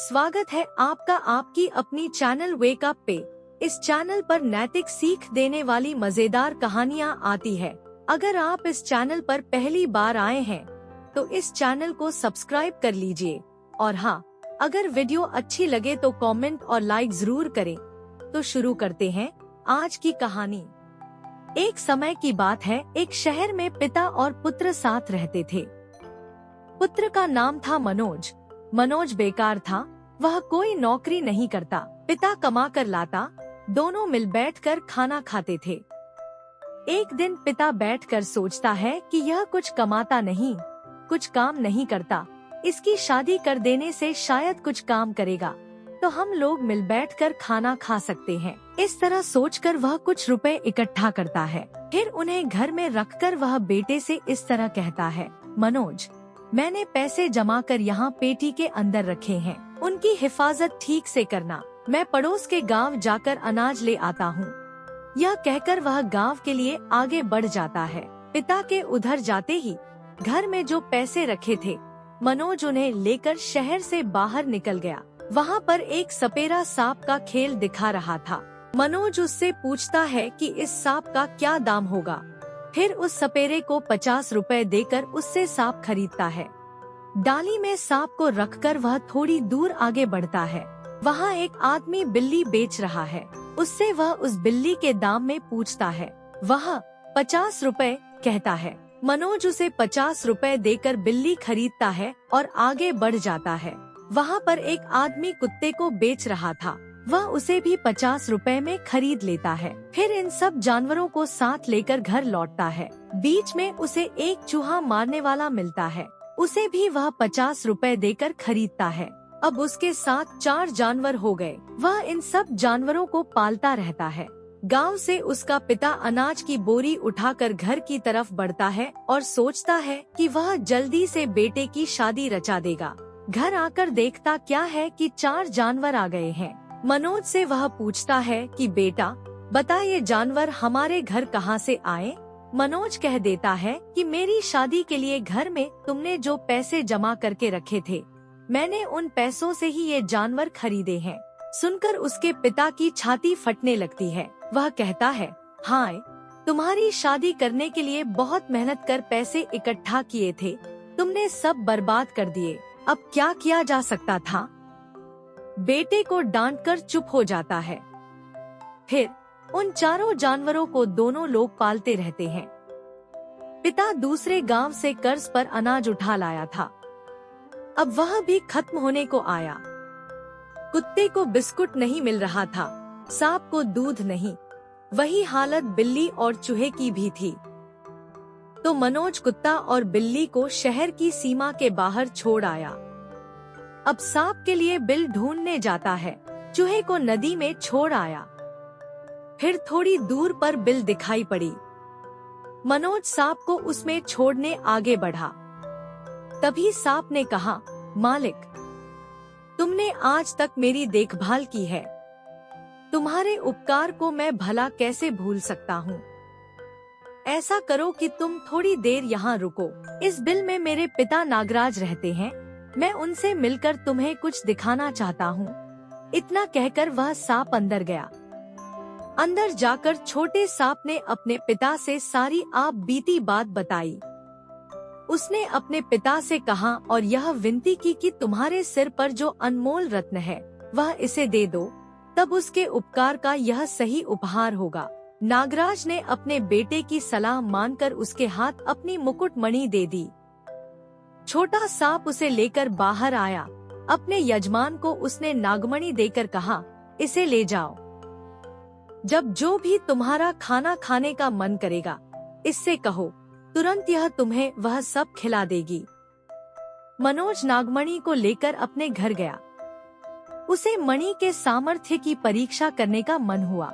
स्वागत है आपका आपकी अपनी चैनल वेक अप पे। इस चैनल पर नैतिक सीख देने वाली मजेदार कहानियाँ आती है। अगर आप इस चैनल पर पहली बार आए हैं तो इस चैनल को सब्सक्राइब कर लीजिए और हाँ, अगर वीडियो अच्छी लगे तो कमेंट और लाइक जरूर करें। तो शुरू करते हैं आज की कहानी। एक समय की बात है, एक शहर में पिता और पुत्र साथ रहते थे। पुत्र का नाम था मनोज। मनोज बेकार था, वह कोई नौकरी नहीं करता। पिता कमा कर लाता, दोनों मिल बैठकर खाना खाते थे। एक दिन पिता बैठकर सोचता है कि यह कुछ कमाता नहीं, कुछ काम नहीं करता, इसकी शादी कर देने से शायद कुछ काम करेगा तो हम लोग मिल बैठकर खाना खा सकते हैं। इस तरह सोचकर वह कुछ रुपए इकट्ठा करता है। फिर उन्हें घर में रखकर वह बेटे से इस तरह कहता है, मनोज, मैंने पैसे जमा कर यहाँ पेटी के अंदर रखे हैं, उनकी हिफाजत ठीक से करना। मैं पड़ोस के गांव जाकर अनाज ले आता हूँ। यह कहकर वह गांव के लिए आगे बढ़ जाता है। पिता के उधर जाते ही घर में जो पैसे रखे थे, मनोज उन्हें लेकर शहर से बाहर निकल गया। वहाँ पर एक सपेरा सांप का खेल दिखा रहा था। मनोज उससे पूछता है कि इस सांप का क्या दाम होगा। फिर उस सपेरे को 50 रुपए देकर उससे सांप खरीदता है। डाली में सांप को रखकर वह थोड़ी दूर आगे बढ़ता है। वहाँ एक आदमी बिल्ली बेच रहा है। उससे वह उस बिल्ली के दाम में पूछता है। वह 50 रुपए कहता है। मनोज उसे 50 रुपए देकर बिल्ली खरीदता है और आगे बढ़ जाता है। वहाँ पर एक आदमी कुत्ते को बेच रहा था, वह उसे भी 50 रुपए में खरीद लेता है। फिर इन सब जानवरों को साथ लेकर घर लौटता है। बीच में उसे एक चूहा मारने वाला मिलता है, उसे भी वह 50 रुपए देकर खरीदता है। अब उसके साथ 4 जानवर हो गए। वह इन सब जानवरों को पालता रहता है। गांव से उसका पिता अनाज की बोरी उठाकर घर की तरफ बढ़ता है और सोचता है कि वह जल्दी से बेटे की शादी रचा देगा। घर आकर देखता क्या है कि 4 जानवर आ गए हैं। मनोज से वह पूछता है कि बेटा बता, ये जानवर हमारे घर कहाँ से आए? मनोज कह देता है कि मेरी शादी के लिए घर में तुमने जो पैसे जमा करके रखे थे, मैंने उन पैसों से ही ये जानवर खरीदे हैं। सुनकर उसके पिता की छाती फटने लगती है। वह कहता है, हाय, तुम्हारी शादी करने के लिए बहुत मेहनत कर पैसे इकट्ठा किए थे, तुमने सब बर्बाद कर दिए। अब क्या किया जा सकता था? बेटे को डांटकर चुप हो जाता है। फिर उन 4 जानवरों को दोनों लोग पालते रहते हैं। पिता दूसरे गांव से कर्ज पर अनाज उठा लाया था, अब वह भी खत्म होने को आया। कुत्ते को बिस्कुट नहीं मिल रहा था, सांप को दूध नहीं। वही हालत बिल्ली और चूहे की भी थी। तो मनोज कुत्ता और बिल्ली को शहर की सीमा के बाहर छोड़ आया। अब सांप के लिए बिल ढूंढने जाता है। चूहे को नदी में छोड़ आया। फिर थोड़ी दूर पर बिल दिखाई पड़ी। मनोज सांप को उसमें छोड़ने आगे बढ़ा। तभी सांप ने कहा, मालिक, तुमने आज तक मेरी देखभाल की है, तुम्हारे उपकार को मैं भला कैसे भूल सकता हूँ। ऐसा करो कि तुम थोड़ी देर यहाँ रुको। इस बिल में मेरे पिता नागराज रहते हैं, मैं उनसे मिलकर तुम्हें कुछ दिखाना चाहता हूँ। इतना कहकर वह सांप अंदर गया। अंदर जाकर छोटे सांप ने अपने पिता से सारी आप बीती बात बताई। उसने अपने पिता से कहा और यह विनती की कि तुम्हारे सिर पर जो अनमोल रत्न है वह इसे दे दो, तब उसके उपकार का यह सही उपहार होगा। नागराज ने अपने बेटे की सलाह मानकर उसके हाथ अपनी मुकुटमणि दे दी। छोटा सांप उसे लेकर बाहर आया। अपने यजमान को उसने नागमणि देकर कहा, इसे ले जाओ। जब जो भी तुम्हारा खाना खाने का मन करेगा, इससे कहो, तुरंत यह तुम्हें वह सब खिला देगी। मनोज नागमणि को लेकर अपने घर गया। उसे मणि के सामर्थ्य की परीक्षा करने का मन हुआ।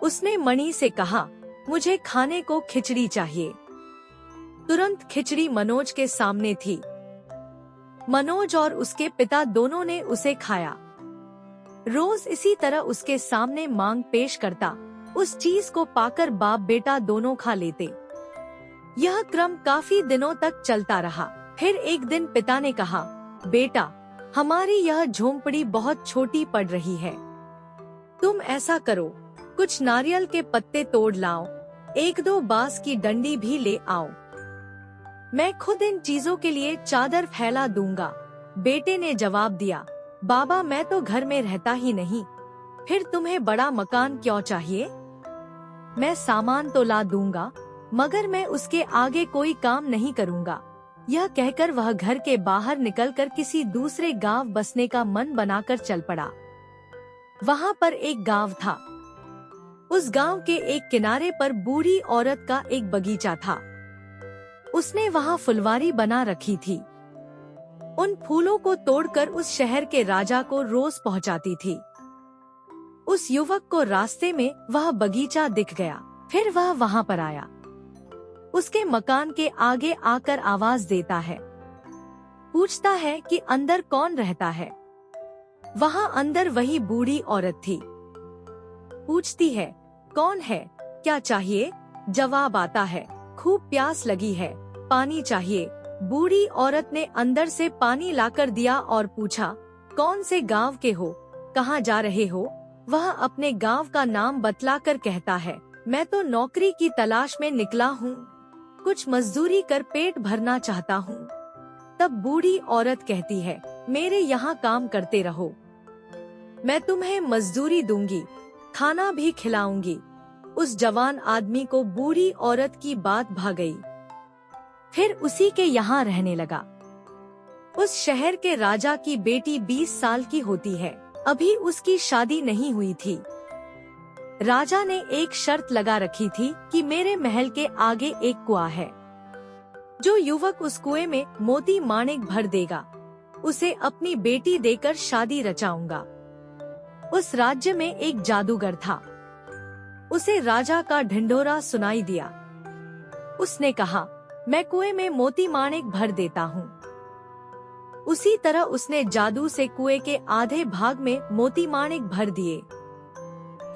उसने मणि से कहा, मुझे खाने को खिचड़ी चाहिए। तुरंत खिचड़ी मनोज के सामने थी। मनोज और उसके पिता दोनों ने उसे खाया। रोज इसी तरह उसके सामने मांग पेश करता, उस चीज को पाकर बाप बेटा दोनों खा लेते। यह क्रम काफी दिनों तक चलता रहा। फिर एक दिन पिता ने कहा, बेटा, हमारी यह झोंपड़ी बहुत छोटी पड़ रही है। तुम ऐसा करो, कुछ नारियल के पत्ते तोड़ लाओ, 1-2 बांस की डंडी भी ले आओ। मैं खुद इन चीजों के लिए चादर फैला दूंगा। बेटे ने जवाब दिया, बाबा मैं तो घर में रहता ही नहीं, फिर तुम्हें बड़ा मकान क्यों चाहिए? मैं सामान तो ला दूंगा, मगर मैं उसके आगे कोई काम नहीं करूंगा। यह कहकर वह घर के बाहर निकलकर किसी दूसरे गांव बसने का मन बनाकर चल पड़ा। वहां पर एक गांव था। उस गांव के एक किनारे पर बूढ़ी औरत का एक बगीचा था। उसने वहां फुलवारी बना रखी थी। उन फूलों को तोड़कर उस शहर के राजा को रोज पहुंचाती थी। उस युवक को रास्ते में वह बगीचा दिख गया। फिर वह वहां पर आया। उसके मकान के आगे आकर आवाज देता है। पूछता है कि अंदर कौन रहता है। वहां अंदर वही बूढ़ी औरत थी। पूछती है, कौन है, क्या चाहिए? जवाब आता है, खूब प्यास लगी है, पानी चाहिए। बूढ़ी औरत ने अंदर से पानी लाकर दिया और पूछा, कौन से गांव के हो, कहाँ जा रहे हो? वह अपने गांव का नाम बतलाकर कहता है, मैं तो नौकरी की तलाश में निकला हूँ, कुछ मजदूरी कर पेट भरना चाहता हूँ। तब बूढ़ी औरत कहती है, मेरे यहाँ काम करते रहो, मैं तुम्हें मजदूरी दूंगी, खाना भी खिलाऊंगी। उस जवान आदमी को बूढ़ी औरत की बात भा गई। फिर उसी के यहाँ रहने लगा। उस शहर के राजा की बेटी 20 साल की होती है। अभी उसकी शादी नहीं हुई थी। राजा ने एक शर्त लगा रखी थी कि मेरे महल के आगे एक कुआं है। जो युवक उस कुएं में मोती माणिक भर देगा, उसे अपनी बेटी देकर शादी रचाऊंगा। उस राज्य में एक जादूगर था। उसे राजा का ढिंढोरा सुनाई दिया। उसने कहा, मैं कुएं में मोती माणिक भर देता हूँ। उसी तरह उसने जादू से कुएं के आधे भाग में मोती माणिक भर दिए।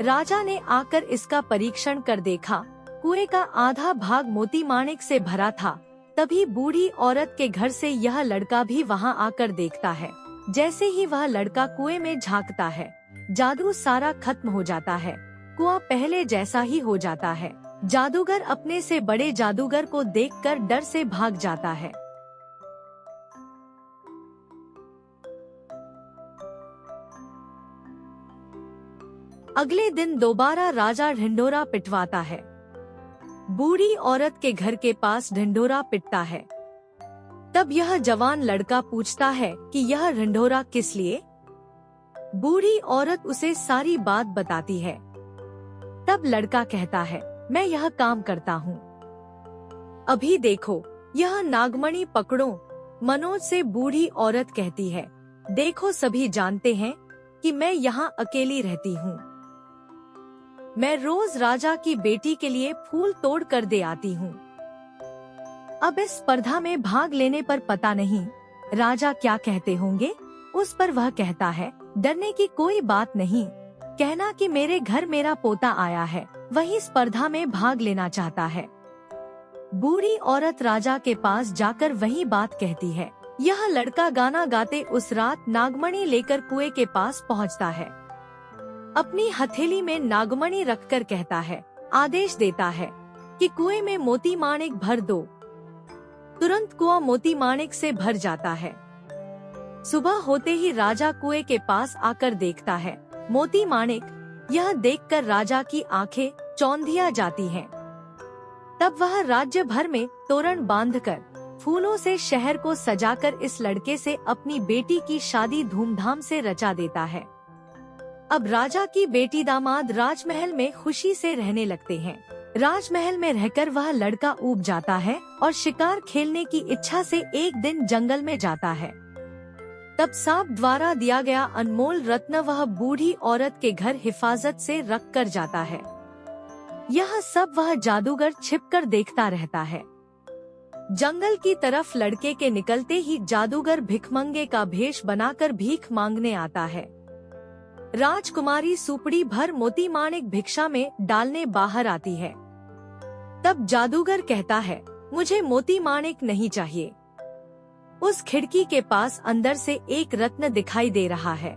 राजा ने आकर इसका परीक्षण कर देखा। कुएं का आधा भाग मोती माणिक से भरा था। तभी बूढ़ी औरत के घर से यह लड़का भी वहां आकर देखता है। जैसे ही वह लड़का कुएं में झांकता है, जादू सारा खत्म हो जाता है। कुआं पहले जैसा ही हो जाता है। जादूगर अपने से बड़े जादूगर को देखकर डर से भाग जाता है। अगले दिन दोबारा राजा ढिंढोरा पिटवाता है। बूढ़ी औरत के घर के पास ढिंढोरा पिटता है। तब यह जवान लड़का पूछता है कि यह ढिंढोरा किस लिए? बूढ़ी औरत उसे सारी बात बताती है। तब लड़का कहता है, मैं यह काम करता हूँ। अभी देखो, यह नागमणि पकड़ो। मनोज से बूढ़ी औरत कहती है, देखो सभी जानते हैं कि मैं यहाँ अकेली रहती हूँ। मैं रोज राजा की बेटी के लिए फूल तोड़ कर दे आती हूँ। अब इस स्पर्धा में भाग लेने पर पता नहीं राजा क्या कहते होंगे। उस पर वह कहता है, डरने की कोई बात नहीं, कहना कि मेरे घर मेरा पोता आया है, वही स्पर्धा में भाग लेना चाहता है। बूढ़ी औरत राजा के पास जाकर वही बात कहती है। यह लड़का गाना गाते उस रात नागमणि लेकर कुएं के पास पहुँचता है। अपनी हथेली में नागमणि रखकर कहता है, आदेश देता है कि कुएं में मोती माणिक भर दो। तुरंत कुआं मोती माणिक से भर जाता है। सुबह होते ही राजा कुएं के पास आकर देखता है मोती माणिक। यह देखकर राजा की आंखें चौंधिया जाती हैं। तब वह राज्य भर में तोरण बांधकर फूलों से शहर को सजाकर इस लड़के से अपनी बेटी की शादी धूमधाम से रचा देता है। अब राजा की बेटी दामाद राजमहल में खुशी से रहने लगते हैं। राजमहल में रहकर वह लड़का ऊब जाता है और शिकार खेलने की इच्छा से एक दिन जंगल में जाता है। तब सांप द्वारा दिया गया अनमोल रत्न वह बूढ़ी औरत के घर हिफाजत से रख कर जाता है। यह सब वह जादूगर छिपकर देखता रहता है। जंगल की तरफ लड़के के निकलते ही जादूगर भिखमंगे का भेष बनाकर भीख मांगने आता है। राजकुमारी सुपड़ी भर मोती माणिक भिक्षा में डालने बाहर आती है। तब जादूगर कहता है, मुझे मोती माणिक नहीं चाहिए, उस खिड़की के पास अंदर से एक रत्न दिखाई दे रहा है।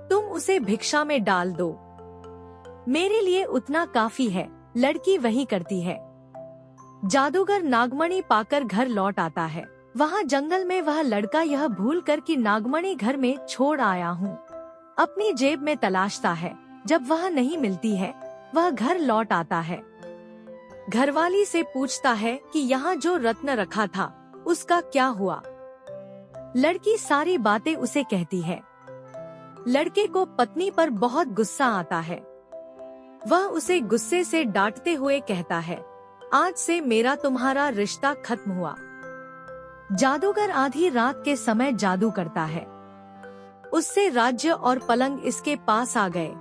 तुम उसे भिक्षा में डाल दो, मेरे लिए उतना काफी है। लड़की वही करती है। जादूगर नागमणि पाकर घर लौट आता है। वहाँ जंगल में वह लड़का यह भूल कर कि नागमणि घर में छोड़ आया हूँ, अपनी जेब में तलाशता है। जब वह नहीं मिलती है, वह घर लौट आता है। घरवाली से पूछता है कि यहाँ जो रत्न रखा था उसका क्या हुआ। लड़की सारी बातें उसे कहती है। लड़के को पत्नी पर बहुत गुस्सा आता है। वह उसे गुस्से से डांटते हुए कहता है, आज से मेरा तुम्हारा रिश्ता खत्म हुआ। जादूगर आधी रात के समय जादू करता है। उससे राज्य और पलंग इसके पास आ गए।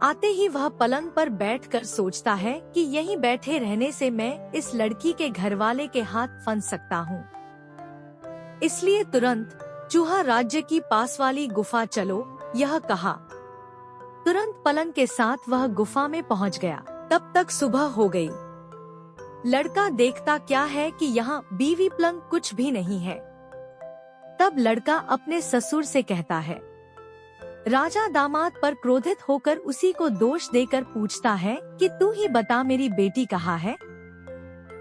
आते ही वह पलंग पर बैठकर सोचता है कि यहीं बैठे रहने से मैं इस लड़की के घरवाले के हाथ फंस सकता हूँ। इसलिए तुरंत चूहा राज्य की पास वाली गुफा चलो, यह कहा। तुरंत पलंग के साथ वह गुफा में पहुँच गया। तब तक सुबह हो गई। लड़का देखता क्या है कि यहाँ बीवी पलंग कुछ भी नहीं है। तब लड़का अपने ससुर से कहता है। राजा दामाद पर क्रोधित होकर उसी को दोष देकर पूछता है कि तू ही बता मेरी बेटी कहाँ है।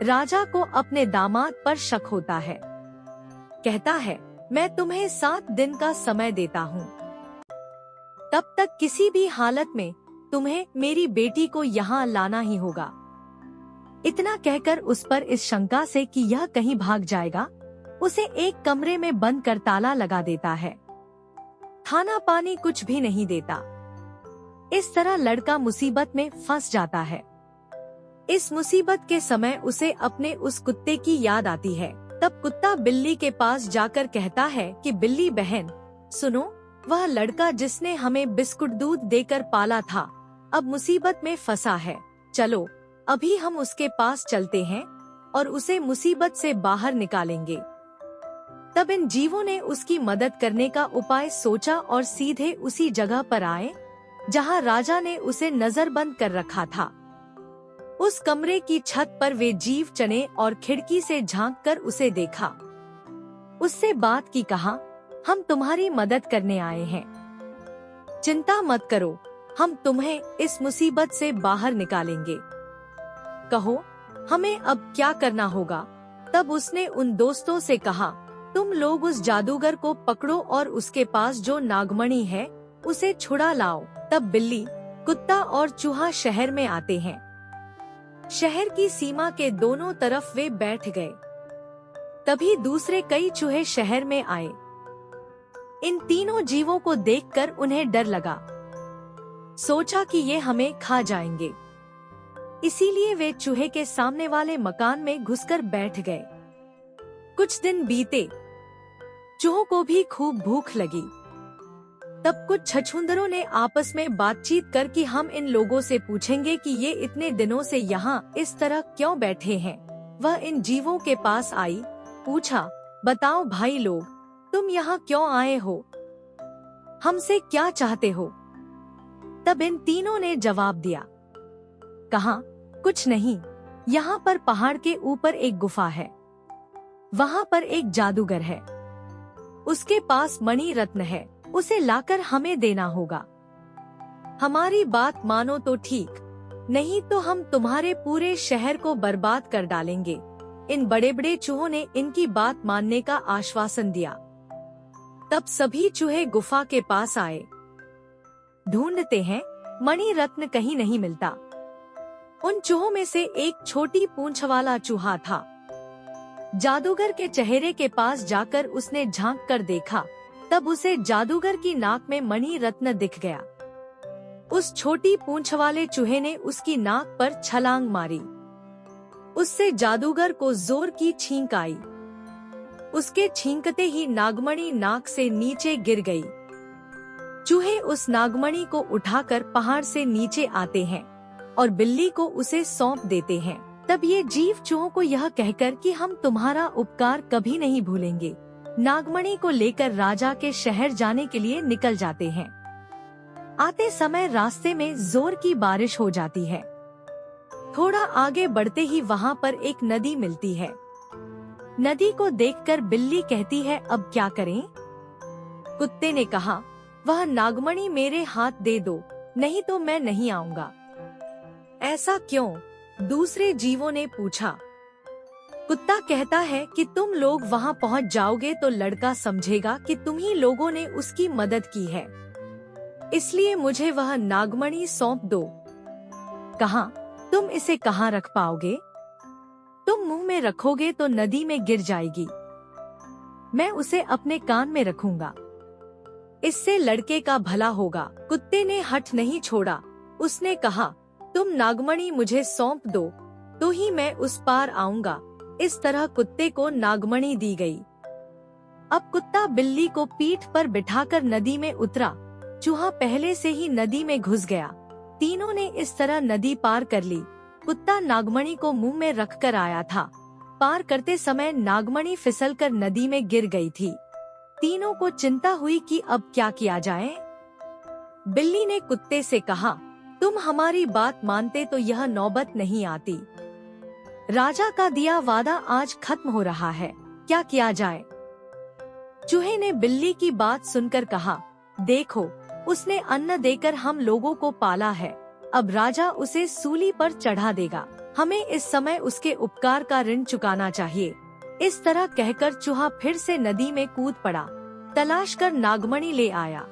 राजा को अपने दामाद पर शक होता है। कहता है, मैं तुम्हें 7 दिन का समय देता हूँ, तब तक किसी भी हालत में तुम्हें मेरी बेटी को यहाँ लाना ही होगा। इतना कहकर उस पर इस शंका से कि यह कहीं भाग जाएगा, उसे एक कमरे में बंद कर ताला लगा देता है। खाना पानी कुछ भी नहीं देता। इस तरह लड़का मुसीबत में फंस जाता है। इस मुसीबत के समय उसे अपने उस कुत्ते की याद आती है। तब कुत्ता बिल्ली के पास जाकर कहता है कि बिल्ली बहन सुनो, वह लड़का जिसने हमें बिस्कुट दूध देकर पाला था अब मुसीबत में फंसा है। चलो अभी हम उसके पास चलते हैं और उसे मुसीबत से बाहर निकालेंगे। तब इन जीवों ने उसकी मदद करने का उपाय सोचा और सीधे उसी जगह पर आए जहां राजा ने उसे नजरबंद कर रखा था। उस कमरे की छत पर वे जीव चने और खिड़की से झांककर उसे देखा। उससे बात की, कहा, हम तुम्हारी मदद करने आए हैं, चिंता मत करो, हम तुम्हें इस मुसीबत से बाहर निकालेंगे। कहो हमें अब क्या करना होगा। तब उसने उन दोस्तों से कहा, तुम लोग उस जादूगर को पकड़ो और उसके पास जो नागमणि है उसे छुड़ा लाओ। तब बिल्ली, कुत्ता और चूहा शहर में आते हैं। शहर की सीमा के दोनों तरफ वे बैठ गए। तभी दूसरे कई चूहे शहर में आए। इन तीनों जीवों को देखकर उन्हें डर लगा। सोचा कि ये हमें खा जाएंगे, इसीलिए वे चूहे के सामने वाले मकान में घुसकर बैठ गए। कुछ दिन बीते, चूहों को भी खूब भूख लगी। तब कुछ छछूंदरों ने आपस में बातचीत कर कि हम इन लोगों से पूछेंगे कि ये इतने दिनों से यहाँ इस तरह क्यों बैठे हैं। वह इन जीवों के पास आई, पूछा, बताओ भाई लोग, तुम यहाँ क्यों आए हो, हमसे क्या चाहते हो। तब इन तीनों ने जवाब दिया, कहा, कुछ नहीं, यहाँ पर पहाड़ के ऊपर एक गुफा है, वहाँ पर एक जादूगर है, उसके पास मणि रत्न है, उसे लाकर हमें देना होगा। हमारी बात मानो तो ठीक, नहीं तो हम तुम्हारे पूरे शहर को बर्बाद कर डालेंगे। इन बड़े बड़े चूहों ने इनकी बात मानने का आश्वासन दिया। तब सभी चूहे गुफा के पास आए। ढूंढते हैं, मणि रत्न कहीं नहीं मिलता। उन चूहों में से एक छोटी पूंछ वाला चूहा था। जादूगर के चेहरे के पास जाकर उसने झांक कर देखा। तब उसे जादूगर की नाक में मणि रत्न दिख गया। उस छोटी पूंछ वाले चूहे ने उसकी नाक पर छलांग मारी। उससे जादूगर को जोर की छींक आई। उसके छींकते ही नागमणि नाक से नीचे गिर गई। चूहे उस नागमणि को उठाकर पहाड़ से नीचे आते हैं और बिल्ली को उसे सौंप देते हैं। तब ये जीव चूहों को यह कहकर कि हम तुम्हारा उपकार कभी नहीं भूलेंगे, नागमणि को लेकर राजा के शहर जाने के लिए निकल जाते हैं। आते समय रास्ते में जोर की बारिश हो जाती है। थोड़ा आगे बढ़ते ही वहाँ पर एक नदी मिलती है। नदी को देखकर बिल्ली कहती है, अब क्या करें? कुत्ते ने कहा, वह नागमणि मेरे हाथ दे दो, नहीं तो मैं नहीं आऊंगा। ऐसा क्यों? दूसरे जीवों ने पूछा। कुत्ता कहता है कि तुम लोग वहां पहुंच जाओगे तो लड़का समझेगा कि तुम ही लोगों ने उसकी मदद की है, इसलिए मुझे वह नागमणि सौंप दो। कहा, तुम इसे कहाँ रख पाओगे? तुम मुंह में रखोगे तो नदी में गिर जाएगी। मैं उसे अपने कान में रखूंगा, इससे लड़के का भला होगा। कुत्ते ने हठ नहीं छोड़ा। उसने कहा, तुम नागमणि मुझे सौंप दो तो ही मैं उस पार आऊंगा। इस तरह कुत्ते को नागमणि दी गई। अब कुत्ता बिल्ली को पीठ पर बिठाकर नदी में उतरा। चूहा पहले से ही नदी में घुस गया। तीनों ने इस तरह नदी पार कर ली। कुत्ता नागमणि को मुंह में रखकर आया था। पार करते समय नागमणि फिसलकर नदी में गिर गई थी। तीनों को चिंता हुई कि अब क्या किया जाए। बिल्ली ने कुत्ते से कहा, तुम हमारी बात मानते तो यह नौबत नहीं आती। राजा का दिया वादा आज खत्म हो रहा है, क्या किया जाए? चूहे ने बिल्ली की बात सुनकर कहा, देखो, उसने अन्न देकर हम लोगों को पाला है। अब राजा उसे सूली पर चढ़ा देगा। हमें इस समय उसके उपकार का ऋण चुकाना चाहिए। इस तरह कहकर चूहा फिर से नदी में कूद पड़ा। तलाश कर नागमणि ले आया।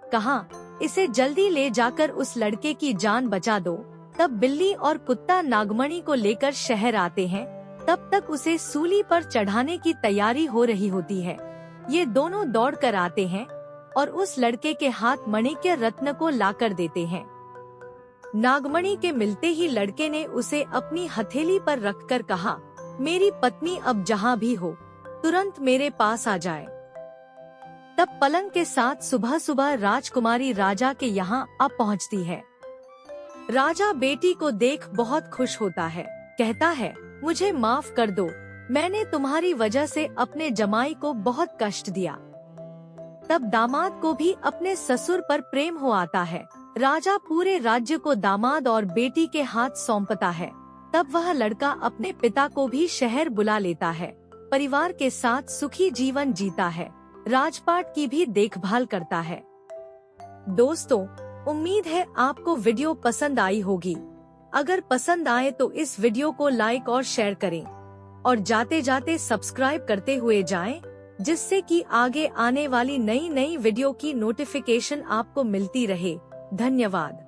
कहा, इसे जल्दी ले जाकर उस लड़के की जान बचा दो। तब बिल्ली और कुत्ता नागमणि को लेकर शहर आते हैं। तब तक उसे सूली पर चढ़ाने की तैयारी हो रही होती है। ये दोनों दौड़ कर आते हैं और उस लड़के के हाथ माणिक्य रत्न को लाकर देते हैं। नागमणि के मिलते ही लड़के ने उसे अपनी हथेली पर रखकर कहा, मेरी पत्नी अब जहाँ भी हो तुरंत मेरे पास आ जाए। तब पलंग के साथ सुबह सुबह राजकुमारी राजा के यहाँ आ पहुँचती है। राजा बेटी को देख बहुत खुश होता है। कहता है, मुझे माफ कर दो, मैंने तुम्हारी वजह से अपने जमाई को बहुत कष्ट दिया। तब दामाद को भी अपने ससुर पर प्रेम हो आता है। राजा पूरे राज्य को दामाद और बेटी के हाथ सौंपता है। तब वह लड़का अपने पिता को भी शहर बुला लेता है। परिवार के साथ सुखी जीवन जीता है। राजपाट की भी देखभाल करता है। दोस्तों, उम्मीद है आपको वीडियो पसंद आई होगी। अगर पसंद आए तो इस वीडियो को लाइक और शेयर करें और जाते जाते सब्सक्राइब करते हुए जाएं, जिससे कि आगे आने वाली नई वीडियो की नोटिफिकेशन आपको मिलती रहे। धन्यवाद।